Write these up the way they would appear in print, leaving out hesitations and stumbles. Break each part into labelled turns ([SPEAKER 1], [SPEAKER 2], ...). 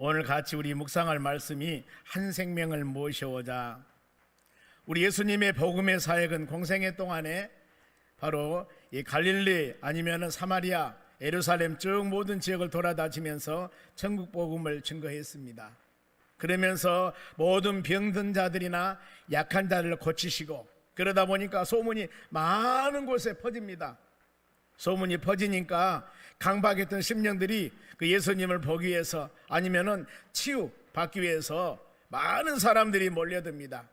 [SPEAKER 1] 오늘 같이 우리 묵상할 말씀이 한 생명을 모셔오자. 우리 예수님의 복음의 사역은 공생애 동안에 바로 이 갈릴리 아니면 사마리아, 예루살렘 쭉 모든 지역을 돌아다니면서 천국 복음을 증거했습니다. 그러면서 모든 병든 자들이나 약한 자를 고치시고, 그러다 보니까 소문이 많은 곳에 퍼집니다. 소문이 퍼지니까 강박했던 심령들이 그 예수님을 보기 위해서 아니면은 치유받기 위해서 많은 사람들이 몰려듭니다.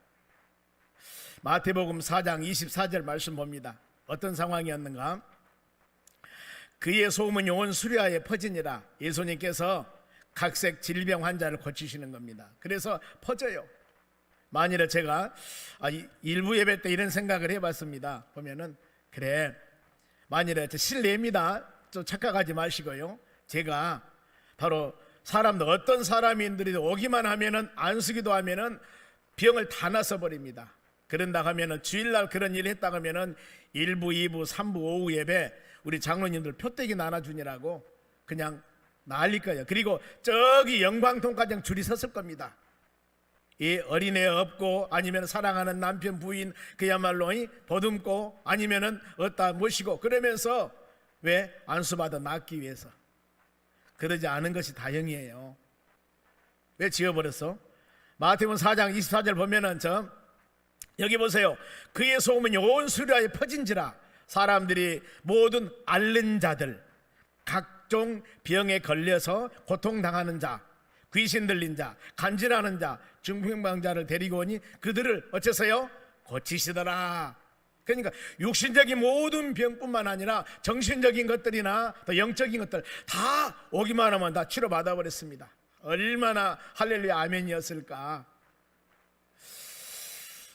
[SPEAKER 1] 마태복음 4장 24절 말씀 봅니다. 어떤 상황이었는가? 그의 소문이 온 수리아에 퍼지니라. 예수님께서 각색 질병 환자를 고치시는 겁니다. 그래서 퍼져요. 만일에 제가 일부 예배 때 이런 생각을 해봤습니다. 보면은 그래, 만일에 실례입니다. 좀 착각하지 마시고요. 제가 바로 사람들 어떤 사람인들이 오기만 하면은 안수기도 하면은 병을 다 나서 버립니다. 그런다 하면은 주일날 그런 일을 했다 하면은 1부, 2부, 3부 오후 예배 우리 장로님들 표떼기 나눠주니라고 그냥 날릴 거예요. 그리고 저기 영광통과장 줄이 섰을 겁니다. 이 어린애 없고 아니면 사랑하는 남편 부인 그야말로 보듬고 아니면은 어디다 모시고 그러면서 왜 안수받아 낫기 위해서. 그러지 않은 것이 다행이에요. 왜 지어버렸어? 마태복음 4장 24절 보면은 여기 보세요. 그의 소문이 온 수리아에 퍼진지라. 사람들이 모든 앓는 자들, 각종 병에 걸려서 고통당하는 자, 귀신 들린 자, 간질하는 자, 중풍병자를 데리고 오니 그들을 어째서요? 고치시더라. 그러니까 육신적인 모든 병뿐만 아니라 정신적인 것들이나 또 영적인 것들 다 오기만 하면 다 치료받아 버렸습니다. 얼마나 할렐루야 아멘이었을까.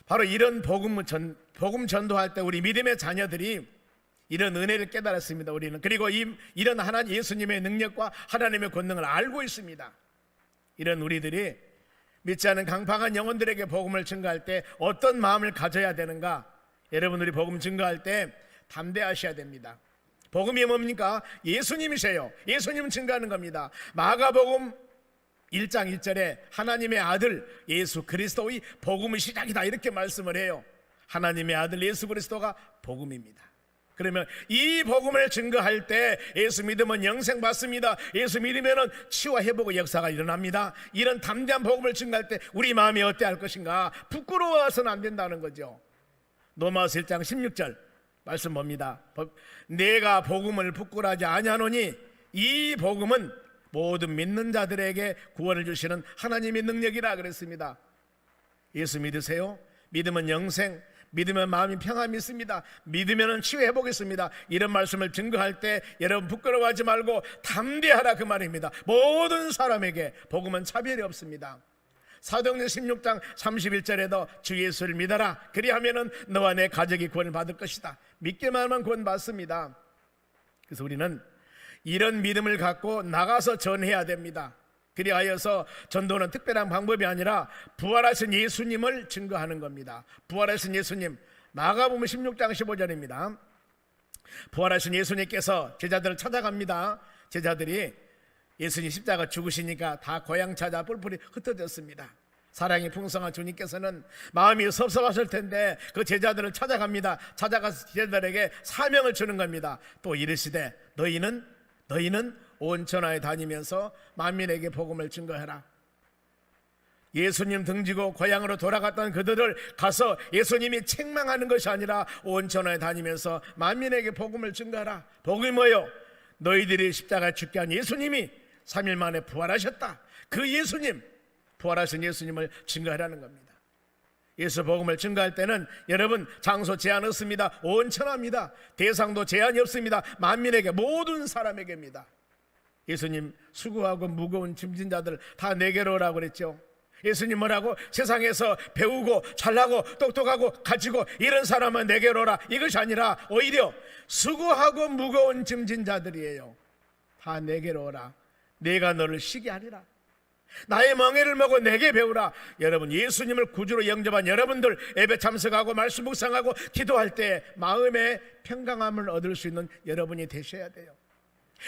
[SPEAKER 1] 바로 이런 복음 전도할 때 우리 믿음의 자녀들이 이런 은혜를 깨달았습니다. 우리는 그리고 이런 하나님 예수님의 능력과 하나님의 권능을 알고 있습니다. 이런 우리들이 믿지 않은 강팍한 영혼들에게 복음을 증거할 때 어떤 마음을 가져야 되는가? 여러분, 우리 복음 증거할 때 담대하셔야 됩니다. 복음이 뭡니까? 예수님이세요. 예수님은 증거하는 겁니다. 마가복음 1장 1절에 하나님의 아들 예수 그리스도의 복음의 시작이다 이렇게 말씀을 해요. 하나님의 아들 예수 그리스도가 복음입니다. 그러면 이 복음을 증거할 때 예수 믿으면 영생 받습니다. 예수 믿으면 치유와 회복의 역사가 일어납니다. 이런 담대한 복음을 증거할 때 우리 마음이 어때야 할 것인가? 부끄러워서는 안 된다는 거죠. 로마서 1장 16절 말씀 봅니다. 내가 복음을 부끄러워하지 아니하노니 이 복음은 모든 믿는 자들에게 구원을 주시는 하나님의 능력이라 그랬습니다. 예수 믿으세요? 믿으면 영생, 믿으면 마음이 평안이 있습니다. 믿으면 치유 회복했습니다. 이런 말씀을 증거할 때 여러분 부끄러워하지 말고 담대하라 그 말입니다. 모든 사람에게 복음은 차별이 없습니다. 사도행전 16장 31절에도 주 예수를 믿어라. 그리하면은 너와 내 가족이 구원을 받을 것이다. 믿기만 하면 구원 받습니다. 그래서 우리는 이런 믿음을 갖고 나가서 전해야 됩니다. 그리하여서 전도는 특별한 방법이 아니라 부활하신 예수님을 증거하는 겁니다. 부활하신 예수님, 마가복음 16장 15절입니다. 부활하신 예수님께서 제자들을 찾아갑니다. 제자들이 예수님 십자가 죽으시니까 다 고향 찾아 뿔뿔이 흩어졌습니다. 사랑이 풍성한 주님께서는 마음이 섭섭하실 텐데 그 제자들을 찾아갑니다. 찾아가서 제자들에게 사명을 주는 겁니다. 또 이르시되 너희는 온 천하에 다니면서 만민에게 복음을 증거해라. 예수님 등지고 고향으로 돌아갔던 그들을 가서 예수님이 책망하는 것이 아니라 온 천하에 다니면서 만민에게 복음을 증거하라. 복음이 뭐예요? 너희들이 십자가에 죽게 한 예수님이 3일 만에 부활하셨다. 그 예수님, 부활하신 예수님을 증거하라는 겁니다. 예수 복음을 증거할 때는 여러분 장소 제한 없습니다. 온 천하입니다. 대상도 제한이 없습니다. 만민에게, 모든 사람에게입니다. 예수님 수고하고 무거운 짐진 자들 다 내게로 오라고 그랬죠. 예수님 뭐라고? 세상에서 배우고 잘나고 똑똑하고 가지고 이런 사람은 내게로 오라. 이것이 아니라 오히려 수고하고 무거운 짐진 자들이에요. 다 내게로 오라. 내가 너를 쉬게 하리라. 나의 멍에를 먹어 내게 배우라. 여러분, 예수님을 구주로 영접한 여러분들 예배 참석하고 말씀 묵상하고 기도할 때 마음의 평강함을 얻을 수 있는 여러분이 되셔야 돼요.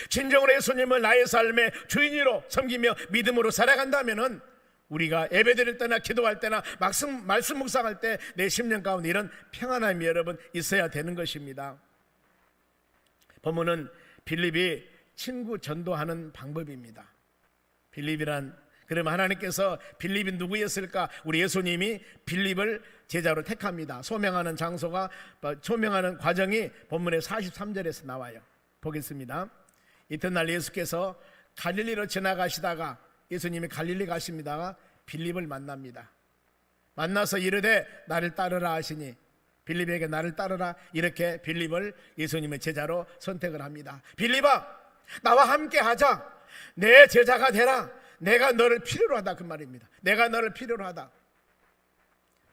[SPEAKER 1] 진정으로 예수님을 나의 삶의 주인으로 섬기며 믿음으로 살아간다면은 우리가 예배드릴 때나 기도할 때나 말씀 묵상할 때 내 심령 가운데 이런 평안함이 여러분 있어야 되는 것입니다. 본문은 빌립이 친구 전도하는 방법입니다. 빌립이란, 그러면 하나님께서 빌립이 누구였을까? 우리 예수님이 빌립을 제자로 택합니다. 소명하는 장소가, 소명하는 과정이 본문의 43절에서 나와요. 보겠습니다. 이튿날 예수께서 갈릴리로 지나가시다가, 예수님이 갈릴리 가십니다가 빌립을 만납니다. 만나서 이르되 나를 따르라 하시니, 빌립에게 나를 따르라, 이렇게 빌립을 예수님의 제자로 선택을 합니다. 빌립아, 나와 함께 하자. 내 제자가 되라. 내가 너를 필요로 하다, 그 말입니다. 내가 너를 필요로 하다.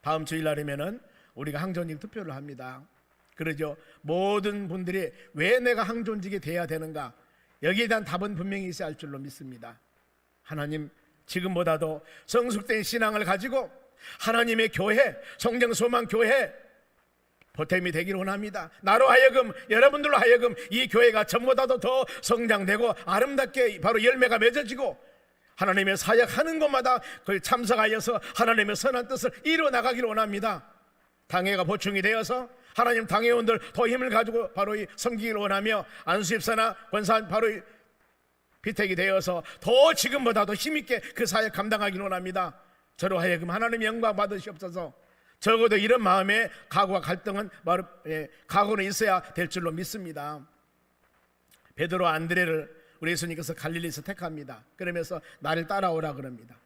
[SPEAKER 1] 다음 주일날이면은 우리가 항존직 투표를 합니다. 그러죠. 모든 분들이 왜 내가 항존직이 돼야 되는가, 여기에 대한 답은 분명히 있어야 할 줄로 믿습니다. 하나님, 지금보다도 성숙된 신앙을 가지고 하나님의 교회, 성정소망교회 보탬이 되기를 원합니다. 나로 하여금, 여러분들로 하여금 이 교회가 전보다도 더 성장되고 아름답게 바로 열매가 맺어지고 하나님의 사역하는 곳마다 거기 참석하여서 하나님의 선한 뜻을 이루어 나가기를 원합니다. 당회가 보충이 되어서 하나님 당회원들 더 힘을 가지고 바로 이 섬기기를 원하며, 안수집사나 권사 바로 이 비택이 되어서 더 지금보다도 힘있게 그 사역 감당하기를 원합니다. 저로 하여금 하나님의 영광 받으시옵소서. 적어도 이런 마음의 각오와 갈등은 바로 각오는 있어야 될 줄로 믿습니다. 베드로 안드레를 우리 예수님께서 갈릴리에서 택합니다. 그러면서 나를 따라오라 그럽니다.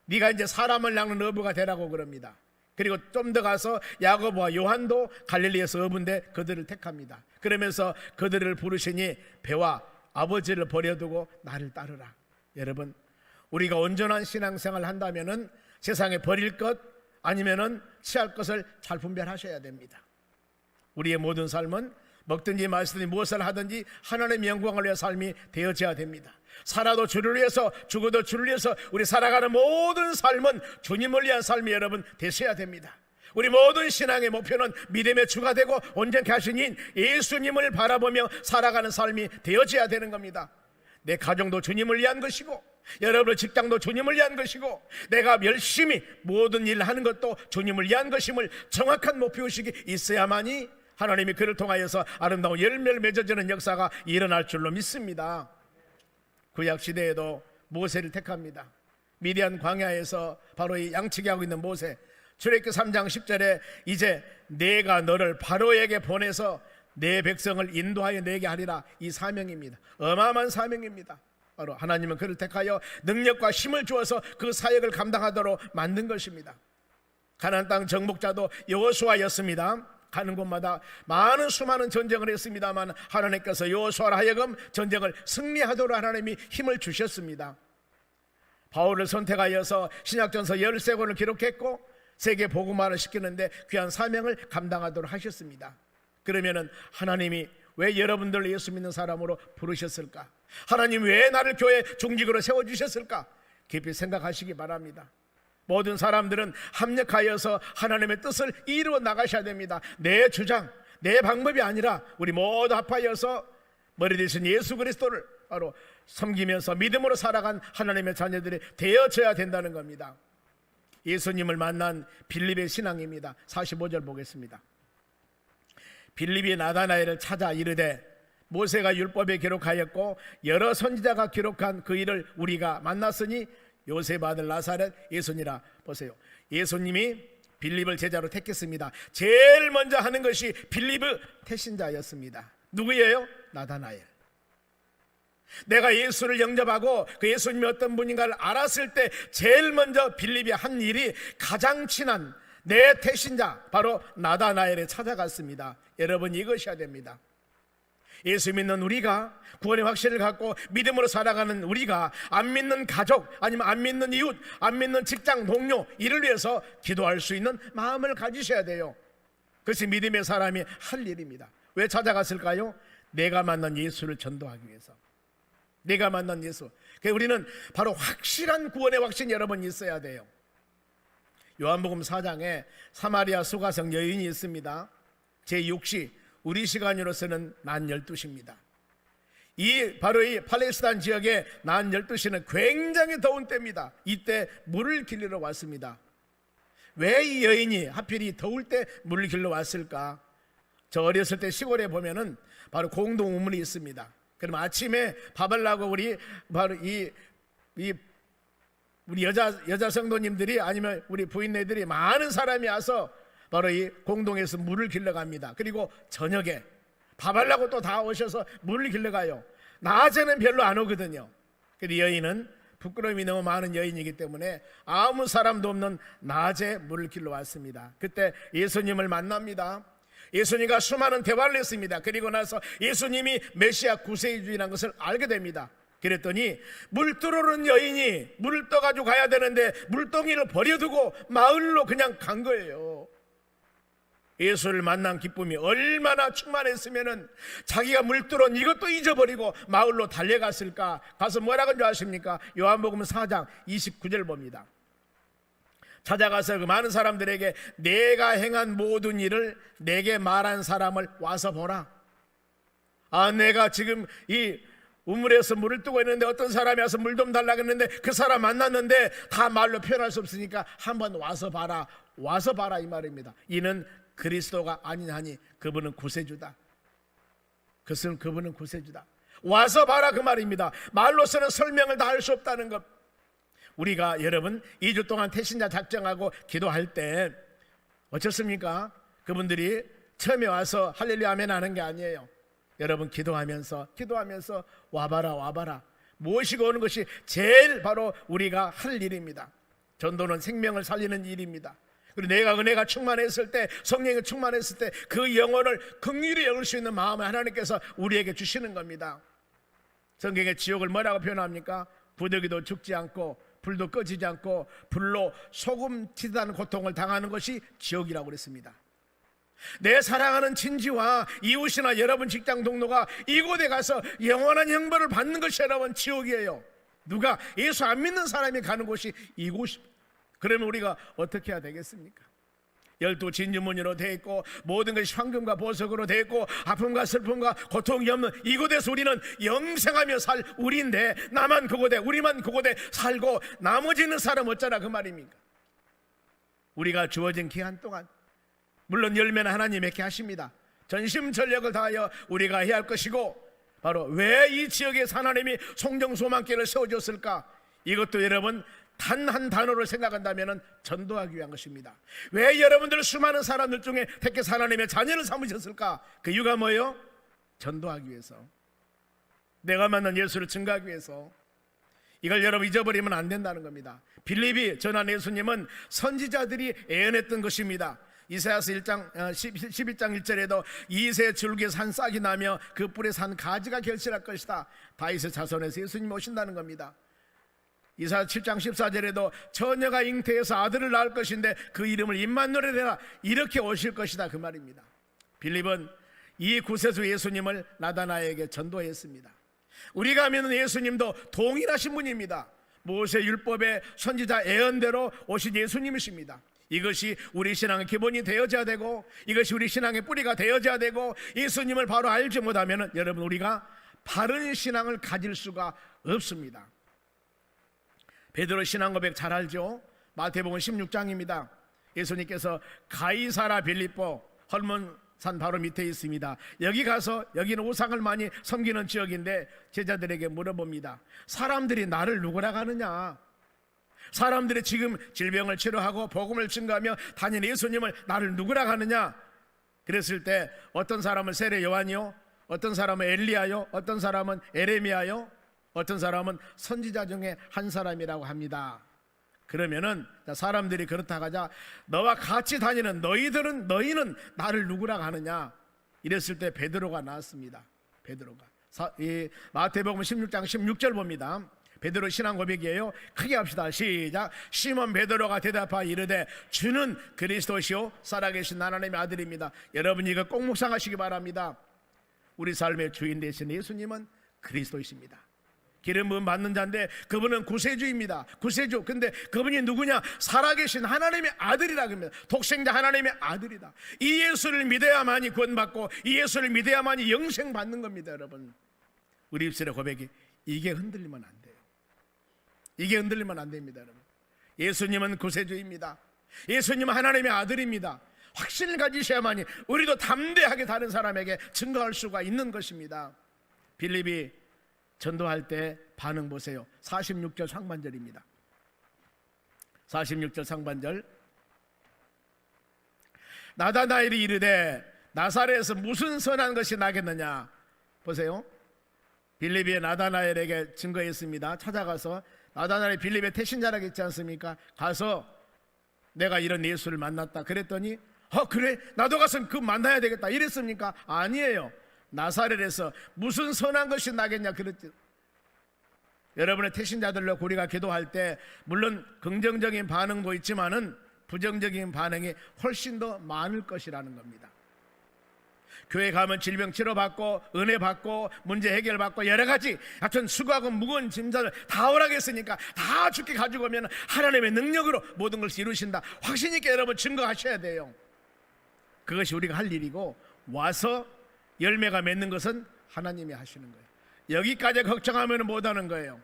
[SPEAKER 1] 네가 이제 사람을 낚는 어부가 되라고 그럽니다. 그리고 좀 더 가서 야고보와 요한도 갈릴리에서 어부인데 그들을 택합니다. 그러면서 그들을 부르시니 배와 아버지를 버려두고 나를 따르라. 여러분, 우리가 온전한 신앙생활을 한다면은 세상에 버릴 것 아니면은 취할 것을 잘 분별하셔야 됩니다. 우리의 모든 삶은 먹든지 마시든지 무엇을 하든지 하나님의 영광을 위해 삶이 되어져야 됩니다. 살아도 주를 위해서, 죽어도 주를 위해서 우리 살아가는 모든 삶은 주님을 위한 삶이 여러분 되셔야 됩니다. 우리 모든 신앙의 목표는 믿음의 주가 되고 온전케 하신 인 예수님을 바라보며 살아가는 삶이 되어져야 되는 겁니다. 내 가정도 주님을 위한 것이고, 여러분의 직장도 주님을 위한 것이고, 내가 열심히 모든 일을 하는 것도 주님을 위한 것임을 정확한 목표의식이 있어야만이 하나님이 그를 통하여서 아름다운 열매를 맺어주는 역사가 일어날 줄로 믿습니다. 구약시대에도 모세를 택합니다. 미디안 광야에서 바로 이 양치기 하고 있는 모세, 출애굽기 3장 10절에 이제 내가 너를 바로에게 보내서 내 백성을 인도하여 내게 하리라, 이 사명입니다. 어마어마한 사명입니다. 바로 하나님은 그를 택하여 능력과 힘을 주어서 그 사역을 감당하도록 만든 것입니다. 가나안 땅 정복자도 여호수아였습니다. 가는 곳마다 많은 수많은 전쟁을 했습니다만 하나님께서 여호수아로 하여금 전쟁을 승리하도록 하나님이 힘을 주셨습니다. 바울을 선택하여서 신약전서 13권을 기록했고 세계 복음화를 시키는데 귀한 사명을 감당하도록 하셨습니다. 그러면은 하나님이 왜 여러분들을 예수 믿는 사람으로 부르셨을까? 하나님 왜 나를 교회 중직으로 세워주셨을까? 깊이 생각하시기 바랍니다. 모든 사람들은 합력하여서 하나님의 뜻을 이루어 나가셔야 됩니다. 내 주장, 내 방법이 아니라 우리 모두 합하여서 머리 대신 예수 그리스도를 바로 섬기면서 믿음으로 살아간 하나님의 자녀들이 되어져야 된다는 겁니다. 예수님을 만난 빌립의 신앙입니다. 45절 보겠습니다. 빌립이 나다나엘을 찾아 이르되 모세가 율법에 기록하였고 여러 선지자가 기록한 그 일을 우리가 만났으니 요셉 아들 나사렛 예수니라. 보세요, 예수님이 빌립을 제자로 택했습니다. 제일 먼저 하는 것이 빌립의 태신자였습니다. 누구예요? 나다나엘. 내가 예수를 영접하고 그 예수님이 어떤 분인가를 알았을 때 제일 먼저 빌립이 한 일이 가장 친한 내 태신자 바로 나다나엘에 찾아갔습니다. 여러분, 이것이어야 됩니다. 예수 믿는 우리가, 구원의 확신을 갖고 믿음으로 살아가는 우리가 안 믿는 가족 아니면 안 믿는 이웃, 안 믿는 직장 동료 이를 위해서 기도할 수 있는 마음을 가지셔야 돼요. 그것이 믿음의 사람이 할 일입니다. 왜 찾아갔을까요? 내가 만난 예수를 전도하기 위해서. 내가 만난 예수. 우리는 바로 확실한 구원의 확신이 여러분 있어야 돼요. 요한복음 4장에 사마리아 수가성 여인이 있습니다. 제6시, 우리 시간으로서는 난 12시입니다. 바로 이 팔레스타인 지역의 낮 12시는 굉장히 더운 때입니다. 이때 물을 길러 왔습니다. 왜 이 여인이 하필 이 더울 때 물을 길러 왔을까? 저 어렸을 때 시골에 보면은 바로 공동 우물이 있습니다. 그럼 아침에 밥하려고 우리 바로 우리 여자 성도님들이 아니면 우리 부인네들이 많은 사람이 와서 바로 이 공동에서 물을 길러 갑니다. 그리고 저녁에 밥하려고 또 다 오셔서 물을 길러 가요. 낮에는 별로 안 오거든요. 그리고 여인은 부끄러움이 너무 많은 여인이기 때문에 아무 사람도 없는 낮에 물을 길러 왔습니다. 그때 예수님을 만납니다. 예수님과 수많은 대화를 했습니다. 그리고 나서 예수님이 메시아 구세주의라는 것을 알게 됩니다. 그랬더니 물 떠오르는 여인이 물을 떠가지고 가야 되는데 물동이를 버려두고 마을로 그냥 간 거예요. 예수를 만난 기쁨이 얼마나 충만했으면 자기가 물들은 이것도 잊어버리고 마을로 달려갔을까. 가서 뭐라고 하는 줄 아십니까? 요한복음 4장 29절 봅니다. 찾아가서 그 많은 사람들에게 내가 행한 모든 일을 내게 말한 사람을 와서 보라. 내가 지금 이 우물에서 물을 뜨고 있는데 어떤 사람이 와서 물 좀 달라고 했는데 그 사람 만났는데 다 말로 표현할 수 없으니까 한번 와서 봐라. 와서 봐라 이 말입니다. 이는 그리스도가 아니하니 그분은 구세주다. 그분은 구세주다. 와서 봐라 그 말입니다. 말로서는 설명을 다 할 수 없다는 것. 우리가 여러분 2주 동안 태신자 작정하고 기도할 때 어떻습니까? 그분들이 처음에 와서 할렐루야 아멘 하는 게 아니에요. 여러분 기도하면서 와봐라 모시고 오는 것이 제일 바로 우리가 할 일입니다. 전도는 생명을 살리는 일입니다. 그리고 내가 은혜가 충만했을 때, 성령이 충만했을 때 그 영혼을 긍휼히 여길 수 있는 마음을 하나님께서 우리에게 주시는 겁니다. 성경의 지옥을 뭐라고 표현합니까? 부더기도 죽지 않고 불도 꺼지지 않고 불로 소금 튀다는 고통을 당하는 것이 지옥이라고 그랬습니다. 내 사랑하는 친지와 이웃이나 여러분 직장 동료가 이곳에 가서 영원한 형벌을 받는 것이 여러분 지옥이에요. 누가 예수 안 믿는 사람이 가는 곳이 이곳입니다. 그러면 우리가 어떻게 해야 되겠습니까? 12 진주문으로 되어 있고 모든 것이 황금과 보석으로 되어 있고 아픔과 슬픔과 고통이 없는 이곳에서 우리는 영생하며 살 우리인데 나만 그곳에 우리만 그곳에 살고 나머지는 사람 어쩌라 그 말입니까? 우리가 주어진 기한 동안 물론 열매는 하나님에게 하십니다. 전심전력을 다하여 우리가 해야 할 것이고 바로 왜 이 지역에서 하나님이 송정소망교회를 세워줬을까? 이것도 여러분 단 한 단어로 생각한다면 전도하기 위한 것입니다. 왜 여러분들 수많은 사람들 중에 택해서 하나님의 자녀를 삼으셨을까? 그 이유가 뭐예요? 전도하기 위해서, 내가 만난 예수를 증거하기 위해서. 이걸 여러분 잊어버리면 안 된다는 겁니다. 빌립이 전한 예수님은 선지자들이 예언했던 것입니다. 이사야서 11장 1절에도 이새 줄기에서 한 싹이 나며 그 뿔에서 한 가지가 결실할 것이다. 다윗의 자손에서 예수님이 오신다는 겁니다. 이사야 7장 14절에도 처녀가 잉태해서 아들을 낳을 것인데 그 이름을 임마누엘이라 이렇게 오실 것이다 그 말입니다. 빌립은 이 구세주 예수님을 나다나에게 전도했습니다. 우리가 믿는 예수님도 동일하신 분입니다. 모세 율법의 선지자 예언대로 오신 예수님이십니다. 이것이 우리 신앙의 기본이 되어져야 되고 이것이 우리 신앙의 뿌리가 되어져야 되고 예수님을 바로 알지 못하면 여러분 우리가 바른 신앙을 가질 수가 없습니다. 베드로 신앙 고백 잘 알죠? 마태복음 16장입니다. 예수님께서 가이사라 빌립보 헐몬산 바로 밑에 있습니다. 여기 가서 여기는 우상을 많이 섬기는 지역인데 제자들에게 물어봅니다. 사람들이 나를 누구라고 하느냐? 사람들이 지금 질병을 치료하고 복음을 증거하며 다니는 예수님을 나를 누구라고 하느냐? 그랬을 때 어떤 사람은 세례 요한이요, 어떤 사람은 엘리야요, 어떤 사람은 에레미야요, 어떤 사람은 선지자 중에 한 사람이라고 합니다. 그러면은 사람들이 그렇다고 하자 너와 같이 다니는 너희는 나를 누구라고 하느냐? 이랬을 때 베드로가 나왔습니다. 베드로가 마태복음 16장 16절 봅니다. 베드로 신앙 고백이에요. 크게 합시다. 시작. 시몬 베드로가 대답하여 이르되 주는 그리스도시요 살아계신 하나님의 아들입니다. 여러분 이거 꼭 묵상하시기 바랍니다. 우리 삶의 주인 되신 예수님은 그리스도이십니다. 기름 부음 받는 자인데 그분은 구세주입니다. 구세주. 근데 그분이 누구냐? 살아계신 하나님의 아들이라 그럽니다. 독생자 하나님의 아들이다. 이 예수를 믿어야만이 구원받고 이 예수를 믿어야만이 영생 받는 겁니다. 여러분 우리 입술의 고백이 이게 흔들리면 안 돼요. 이게 흔들리면 안 됩니다, 여러분. 예수님은 구세주입니다. 예수님은 하나님의 아들입니다. 확신을 가지셔야만이 우리도 담대하게 다른 사람에게 증거할 수가 있는 것입니다. 빌립이 전도할 때 반응 보세요. 46절 상반절입니다. 46절 상반절. 나다나엘이 이르되 나사렛에서 무슨 선한 것이 나겠느냐. 보세요. 빌립이 나다나엘에게 증거했습니다. 찾아가서 나다나엘이 빌립의 태신자라고 했지 않습니까? 가서 내가 이런 예수를 만났다 그랬더니 그래 나도 가서 그 만나야 되겠다 이랬습니까? 아니에요. 나사렛에서 무슨 선한 것이 나겠냐 그랬죠. 여러분의 태신자들로 우리가 기도할 때 물론 긍정적인 반응도 있지만은 부정적인 반응이 훨씬 더 많을 것이라는 겁니다. 교회 가면 질병 치료받고 은혜 받고 문제 해결받고 여러 가지 하여튼 수고하고 무거운 짐자를 다 오라겠으니까 다 죽게 가지고 오면 하나님의 능력으로 모든 것을 이루신다 확신 있게 여러분 증거하셔야 돼요. 그것이 우리가 할 일이고 와서 열매가 맺는 것은 하나님이 하시는 거예요. 여기까지 걱정하면 못하는 거예요.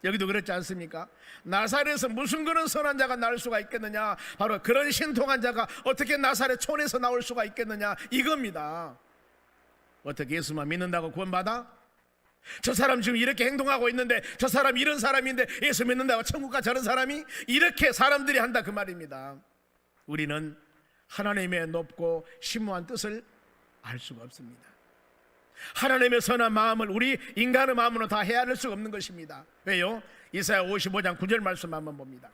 [SPEAKER 1] 여기도 그렇지 않습니까? 나사렛에서 무슨 그런 선한 자가 나올 수가 있겠느냐. 바로 그런 신통한 자가 어떻게 나사렛 촌에서 나올 수가 있겠느냐 이겁니다. 어떻게 예수만 믿는다고 구원받아? 저 사람 지금 이렇게 행동하고 있는데 저 사람 이런 사람인데 예수 믿는다고 천국 가 저런 사람이? 이렇게 사람들이 한다 그 말입니다. 우리는 하나님의 높고 심오한 뜻을 알 수가 없습니다. 하나님의 선한 마음을 우리 인간의 마음으로 다 헤아릴 수가 없는 것입니다. 왜요? 이사야 55장 9절 말씀 한번 봅니다.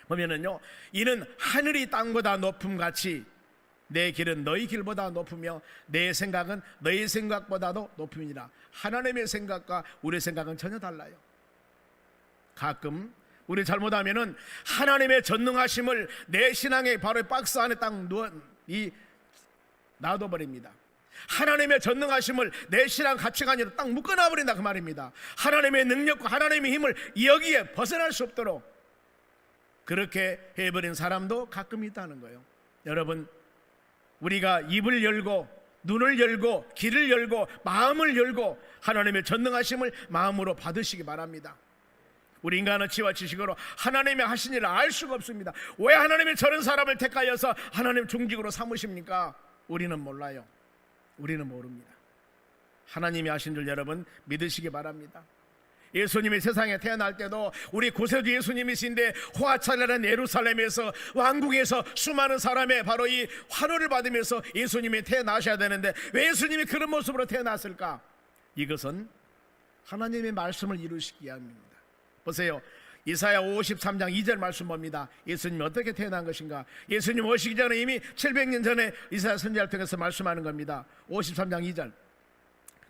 [SPEAKER 1] 보면은요, 이는 하늘이 땅보다 높음 같이 내 길은 너희 길보다 높으며 내 생각은 너희 생각보다도 높음이라. 하나님의 생각과 우리의 생각은 전혀 달라요. 가끔 우리 잘못하면은 하나님의 전능하심을 내 신앙의 바로 박스 안에 딱 놔둬버립니다. 하나님의 전능하심을 내 신앙 가치관으로 딱 묶어놔버린다 그 말입니다. 하나님의 능력과 하나님의 힘을 여기에 벗어날 수 없도록 그렇게 해버린 사람도 가끔 있다는 거예요. 여러분, 우리가 입을 열고 눈을 열고 귀를 열고 마음을 열고 하나님의 전능하심을 마음으로 받으시기 바랍니다. 우리 인간은 지와 지식으로 하나님의 하신 일을 알 수가 없습니다. 왜 하나님이 저런 사람을 택하여서 하나님 중직으로 삼으십니까? 우리는 몰라요. 우리는 모릅니다. 하나님이 하신 줄 여러분 믿으시기 바랍니다. 예수님이 세상에 태어날 때도 우리 구세주 예수님이신데 화찬란한 예루살렘에서 왕궁에서 수많은 사람의 바로 이 환호를 받으면서 예수님이 태어나셔야 되는데 왜 예수님이 그런 모습으로 태어났을까? 이것은 하나님의 말씀을 이루시기 위함입니다. 보세요. 이사야 53장 2절 말씀 봅니다. 예수님이 어떻게 태어난 것인가? 예수님 오시기 전에 이미 700년 전에 이사야 선지자를 통해서 말씀하는 겁니다. 53장 2절.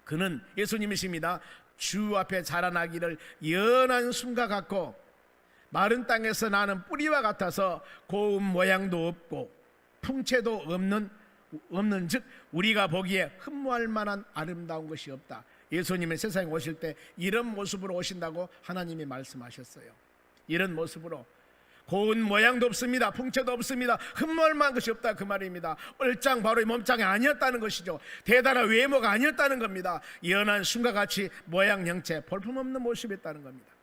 [SPEAKER 1] 그는 예수님이십니다. 주 앞에 자라나기를 연한 순과 같고 마른 땅에서 나는 뿌리와 같아서 고운 모양도 없고 풍채도 없는 즉 우리가 보기에 흠모할 만한 아름다운 것이 없다. 예수님이 세상에 오실 때 이런 모습으로 오신다고 하나님이 말씀하셨어요. 이런 모습으로 고운 모양도 없습니다. 풍채도 없습니다. 흠모할 만한 것이 없다 그 말입니다. 얼짱 바로 이 몸짱이 아니었다는 것이죠. 대단한 외모가 아니었다는 겁니다. 연한 순과 같이 모양 형체 볼품없는 모습이었다는 겁니다.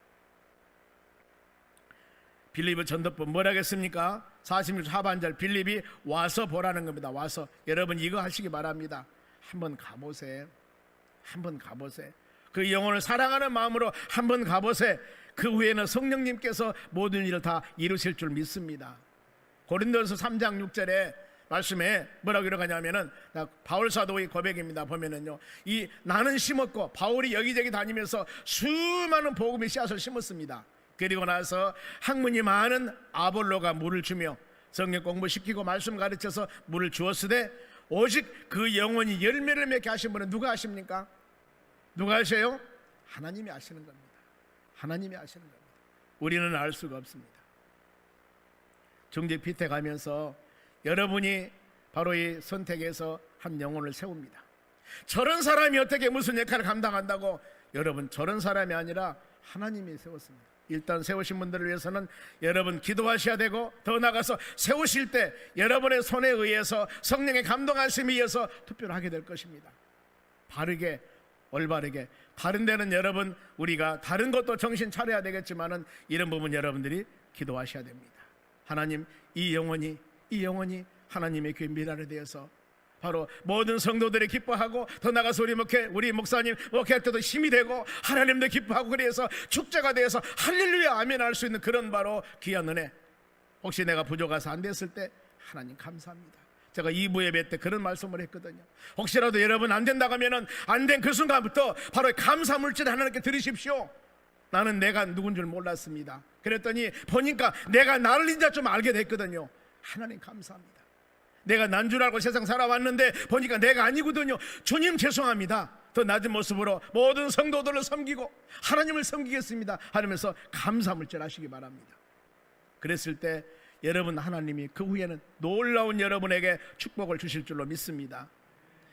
[SPEAKER 1] 빌립의 전도법 뭐라겠습니까? 46 하반절 빌립이 와서 보라는 겁니다. 와서 여러분 이거 하시기 바랍니다. 한번 가보세요. 한번 가보세요. 그 영혼을 사랑하는 마음으로 한번 가보세요. 그 후에는 성령님께서 모든 일을 다 이루실 줄 믿습니다. 고린도서 3장 6절에 말씀에 뭐라고 기록하냐면은 바울 사도의 고백입니다. 보면은요, 이 나는 심었고 바울이 여기저기 다니면서 수많은 복음의 씨앗을 심었습니다. 그리고 나서 학문이 많은 아볼로가 물을 주며 성경 공부시키고 말씀 가르쳐서 물을 주었으되 오직 그 영혼이 열매를 맺게 하신 분은 누가 하십니까? 누가 하셔요? 하나님이 하시는 겁니다. 하나님이 하시는 겁니다. 우리는 알 수가 없습니다. 중직 피태 가면서 여러분이 바로 이 선택에서 한 영혼을 세웁니다. 저런 사람이 어떻게 무슨 역할을 감당한다고? 여러분 저런 사람이 아니라 하나님이 세웠습니다. 일단 세우신 분들을 위해서는 여러분 기도하셔야 되고 더 나아가서 세우실 때 여러분의 손에 의해서 성령의 감동하심에 의해서 투표를 하게 될 것입니다. 바르게 올바르게. 다른 데는 여러분 우리가 다른 것도 정신 차려야 되겠지만은 이런 부분 여러분들이 기도하셔야 됩니다. 하나님, 이 영혼이 하나님의 교회 미랄에 대해서 바로 모든 성도들이 기뻐하고, 더 나가서 우리 목사님 목회할 때도 힘이 되고 하나님도 기뻐하고, 그래서 축제가 되어서 할렐루야 아멘 할 수 있는 그런 바로 귀한 은혜. 혹시 내가 부족해서 안 됐을 때 하나님 감사합니다. 제가 2부 예배 때 그런 말씀을 했거든요. 혹시라도 여러분 안 된다고 하면은 안 된 그 순간부터 바로 감사 물질 하나님께 드리십시오. 나는 내가 누군 줄 몰랐습니다. 그랬더니 보니까 내가 나를 이제 좀 알게 됐거든요. 하나님 감사합니다. 내가 난 줄 알고 세상 살아왔는데 보니까 내가 아니거든요. 주님 죄송합니다. 더 낮은 모습으로 모든 성도들을 섬기고 하나님을 섬기겠습니다 하면서 감사 물질 하시기 바랍니다. 그랬을 때 여러분, 하나님이 그 후에는 놀라운 여러분에게 축복을 주실 줄로 믿습니다.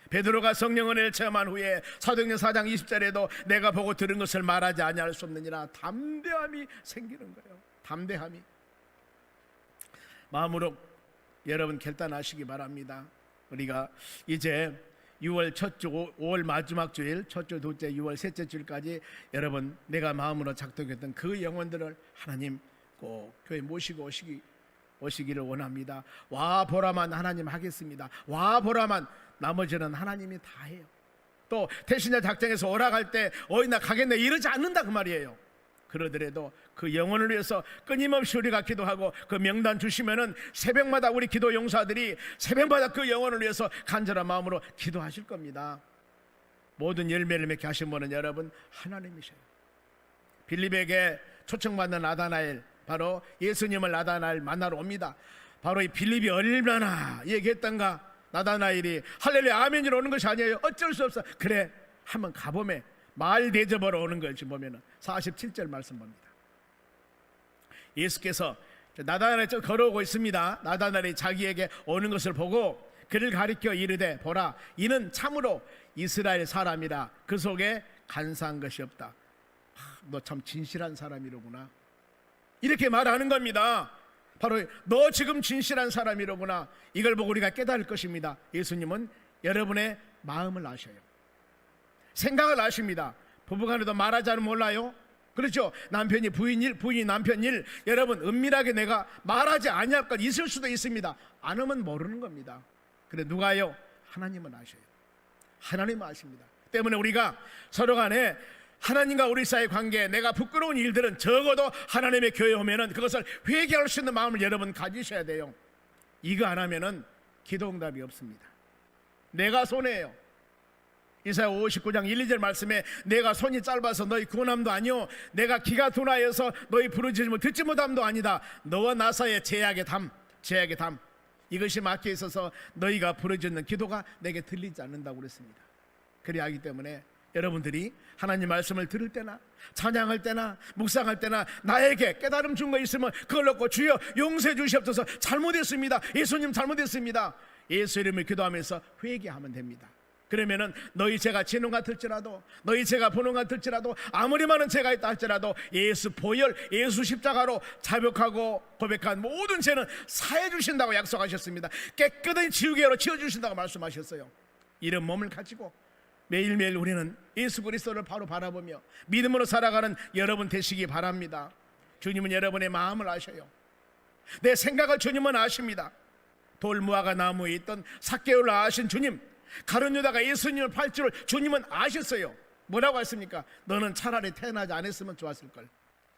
[SPEAKER 1] 베드로가 성령 은혜를 체험한 후에 사도행전 4장 20절에도 내가 보고 들은 것을 말하지 아니할 수 없느니라 담대함이 생기는 거예요. 담대함이. 마음으로 여러분 결단하시기 바랍니다. 우리가 이제 6월 첫 주, 5월 마지막 주일, 첫 주, 둘째, 6월 셋째 주일까지 여러분 내가 마음으로 작동했던 그 영혼들을 하나님 꼭 교회 모시고 오시기를 원합니다. 와 보라만 하나님 하겠습니다. 와 보라만, 나머지는 하나님이 다 해요. 또 태신자 작정에서 오락할 때 나 가겠네 이러지 않는다 그 말이에요. 그러더라도 그 영혼을 위해서 끊임없이 우리가 기도하고 그 명단 주시면은 새벽마다 우리 기도 용사들이 새벽마다 그 영혼을 위해서 간절한 마음으로 기도하실 겁니다. 모든 열매를 맺게 하신 분은 여러분 하나님이셔요. 빌립에게 초청받는 나다나엘, 바로 예수님을 나다나엘 만나러 옵니다. 바로 이 빌립이 얼마나 얘기했던가. 나다나엘이 할렐루야 아멘으로 오는 것이 아니에요. 어쩔 수 없어. 그래 한번 가보면 말 대접으로 오는 걸 지금 보면 47절 말씀 봅니다. 예수께서 나다나엘이 좀 걸어오고 있습니다. 나다나엘이 자기에게 오는 것을 보고 그를 가리켜 이르되 보라, 이는 참으로 이스라엘 사람이라 그 속에 간사한 것이 없다. 너 참 진실한 사람이로구나, 이렇게 말하는 겁니다. 바로 너 지금 진실한 사람이로구나. 이걸 보고 우리가 깨달을 것입니다. 예수님은 여러분의 마음을 아셔요. 생각을 아십니다. 부부간에도 말하자는 몰라요. 그렇죠? 남편이 부인 일, 부인이 남편 일, 여러분 은밀하게 내가 말하지 아니할 것 있을 수도 있습니다. 안 하면 모르는 겁니다. 그래 누가요? 하나님은 아셔요. 하나님은 아십니다. 때문에 우리가 서로 간에 하나님과 우리 사이의 관계, 내가 부끄러운 일들은 적어도 하나님의 교회에 오면은 그것을 회개할 수 있는 마음을 여러분 가지셔야 돼요. 이거 안 하면은 기도응답이 없습니다. 내가 손해예요. 이사야 59장 1, 2절 말씀에 내가 손이 짧아서 너희 구원함도 아니요, 내가 기가 둔하여서 너희 부르짖음을 뭐 듣지 못함도 아니다. 너와 나 사이의 제약의 담, 이것이 막혀 있어서 너희가 부르짖는 기도가 내게 들리지 않는다고 그랬습니다. 그래야 하기 때문에 여러분들이 하나님 말씀을 들을 때나 찬양할 때나 묵상할 때나 나에게 깨달음 준 거 있으면 그걸 놓고 주여 용서해 주시옵소서, 잘못했습니다, 예수님 잘못했습니다, 예수 이름을 기도하면서 회개하면 됩니다. 그러면은 너희 죄가 진홍 같을지라도, 너희 죄가 분홍 같을지라도, 아무리 많은 죄가 있다 할지라도 예수 보혈, 예수 십자가로 자백하고 고백한 모든 죄는 사해 주신다고 약속하셨습니다. 깨끗이 지우개로 지워주신다고 말씀하셨어요. 이런 몸을 가지고 매일매일 우리는 예수 그리스도를 바로 바라보며 믿음으로 살아가는 여러분 되시기 바랍니다. 주님은 여러분의 마음을 아셔요. 내 생각을 주님은 아십니다. 돌무화과 나무에 있던 삭개오를 아신 주님, 가룟 유다가 예수님을 팔 줄을 주님은 아셨어요. 뭐라고 했습니까? 너는 차라리 태어나지 않았으면 좋았을걸,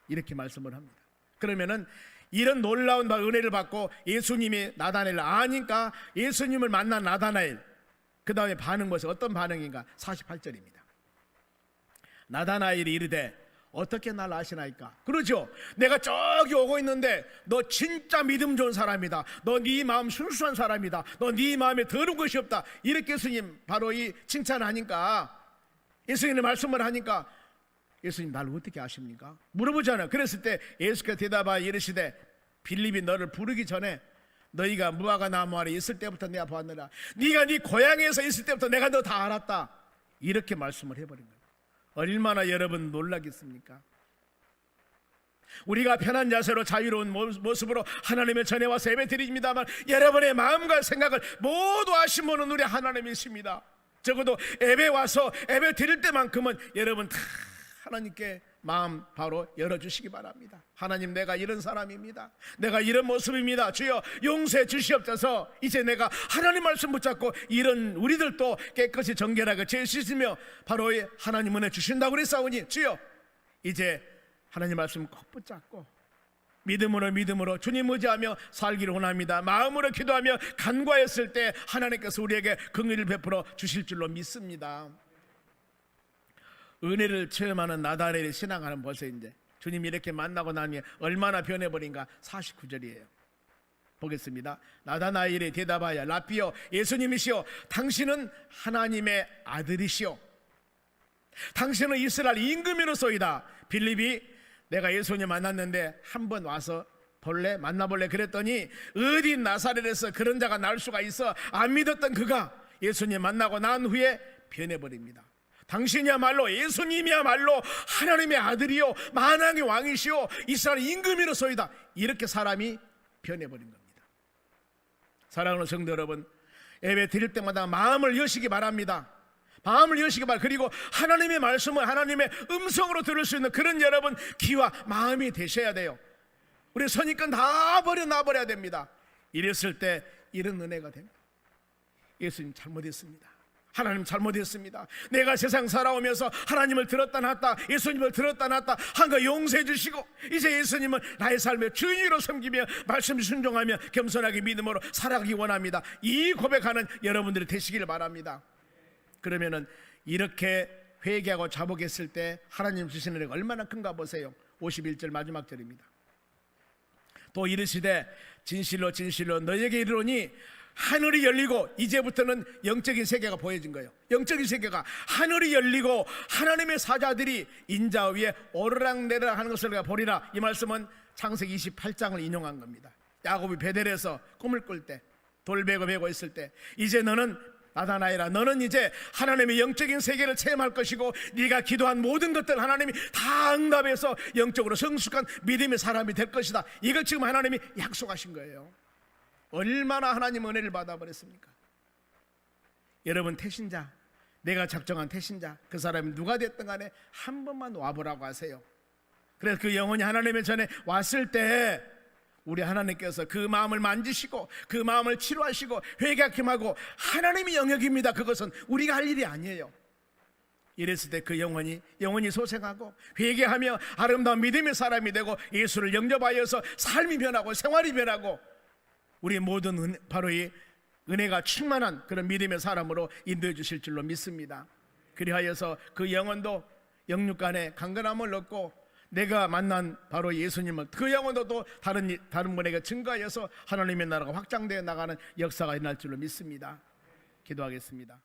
[SPEAKER 1] 이렇게 말씀을 합니다. 그러면은 이런 놀라운 은혜를 받고 예수님이 나다나엘을 아니까 예수님을 만난 나다나엘, 그 다음에 반응 보세요. 어떤 반응인가? 48절입니다. 나다나엘이 이르되 어떻게 날 아시나이까? 그러죠. 내가 저기 오고 있는데 너 진짜 믿음 좋은 사람이다, 너 네 마음 순수한 사람이다, 너 네 마음에 더러운 것이 없다, 이렇게 예수님 바로 이 칭찬하니까, 예수님의 말씀을 하니까 예수님 나를 어떻게 아십니까? 물어보잖아요. 그랬을 때 예수께서 대답하여 이르시되 빌립이 너를 부르기 전에 너희가 무화과 나무 아래 있을 때부터 내가 보았느라, 네가 네 고향에서 있을 때부터 내가 너 다 알았다, 이렇게 말씀을 해버린 거예요. 얼마나 여러분 놀라겠습니까? 우리가 편한 자세로 자유로운 모습으로 하나님의 전에 와서 예배 드립니다만 여러분의 마음과 생각을 모두 아신 분은 우리 하나님이십니다. 적어도 예배 와서 예배 드릴 때만큼은 여러분 다 하나님께 마음 바로 열어주시기 바랍니다. 하나님, 내가 이런 사람입니다. 내가 이런 모습입니다. 주여 용서해 주시옵소서. 이제 내가 하나님 말씀 붙잡고 이런 우리들도 깨끗이 정결하게 죄 씻으며 바로 하나님 은혜 주신다고 그랬사오니 주여 이제 하나님 말씀 꼭 붙잡고 믿음으로 주님 의지하며 살기를 원합니다. 마음으로 기도하며 간구하였을 때 하나님께서 우리에게 긍휼을 베풀어 주실 줄로 믿습니다. 은혜를 체험하는 나다나엘의 신앙하는 보세요. 이제 주님 이렇게 만나고 나면 얼마나 변해버린가. 49절이에요 보겠습니다. 나다나엘이 대답하여 라피여 예수님이시여 당신은 하나님의 아들이시오 당신은 이스라엘 임금이로소이다. 빌립이 내가 예수님 만났는데 한번 와서 볼래? 만나볼래? 그랬더니 어디 나사렛에서 그런 자가 나올 수가 있어. 안 믿었던 그가 예수님 만나고 난 후에 변해버립니다. 당신이야말로 예수님이야말로 하나님의 아들이요 만왕의 왕이시오 이스라엘 임금이로소이다. 이렇게 사람이 변해버린 겁니다. 사랑하는 성도 여러분, 예배 드릴 때마다 마음을 여시기 바랍니다. 마음을 여시기 바랍니다. 그리고 하나님의 말씀을 하나님의 음성으로 들을 수 있는 그런 여러분 귀와 마음이 되셔야 돼요. 우리 선입견 다 버려놔버려야 됩니다. 이랬을 때 이런 은혜가 됩니다. 예수님 잘못했습니다. 하나님 잘못했습니다. 내가 세상 살아오면서 하나님을 들었다 놨다 예수님을 들었다 놨다 한 거 용서해 주시고 이제 예수님은 나의 삶의 주인으로 섬기며 말씀 순종하며 겸손하게 믿음으로 살아가기 원합니다. 이 고백하는 여러분들이 되시기를 바랍니다. 그러면은 이렇게 회개하고 자복했을 때 하나님 주시는 은혜가 얼마나 큰가 보세요. 51절 마지막 절입니다. 또 이르시되 진실로 진실로 너에게 이르노니 하늘이 열리고 이제부터는 영적인 세계가 보여진 거예요. 영적인 세계가 하늘이 열리고 하나님의 사자들이 인자 위에 오르락내리락 하는 것을 내가 보리라. 이 말씀은 창세기 28장을 인용한 겁니다. 야곱이 베델에서 꿈을 꿀 때 돌베고 베고 있을 때 이제 너는 나다나엘아 너는 이제 하나님의 영적인 세계를 체험할 것이고 네가 기도한 모든 것들 하나님이 다 응답해서 영적으로 성숙한 믿음의 사람이 될 것이다. 이걸 지금 하나님이 약속하신 거예요. 얼마나 하나님 은혜를 받아버렸습니까? 여러분 태신자, 내가 작정한 태신자, 그 사람이 누가 됐든 간에 한 번만 와보라고 하세요. 그래서 그 영혼이 하나님의 전에 왔을 때 우리 하나님께서 그 마음을 만지시고 그 마음을 치료하시고 회개하게 하고 하나님의 영역입니다. 그것은 우리가 할 일이 아니에요. 이랬을 때 그 영혼이 소생하고 회개하며 아름다운 믿음의 사람이 되고 예수를 영접하여서 삶이 변하고 생활이 변하고 우리 모든 바로 이 은혜가 충만한 그런 믿음의 사람으로 인도해 주실 줄로 믿습니다. 그리하여서 그 영혼도 영육간에 강건함을 얻고 내가 만난 바로 예수님을 그 영혼도 또 다른 분에게 증거하여서 하나님의 나라가 확장되어 나가는 역사가 일어날 줄로 믿습니다. 기도하겠습니다.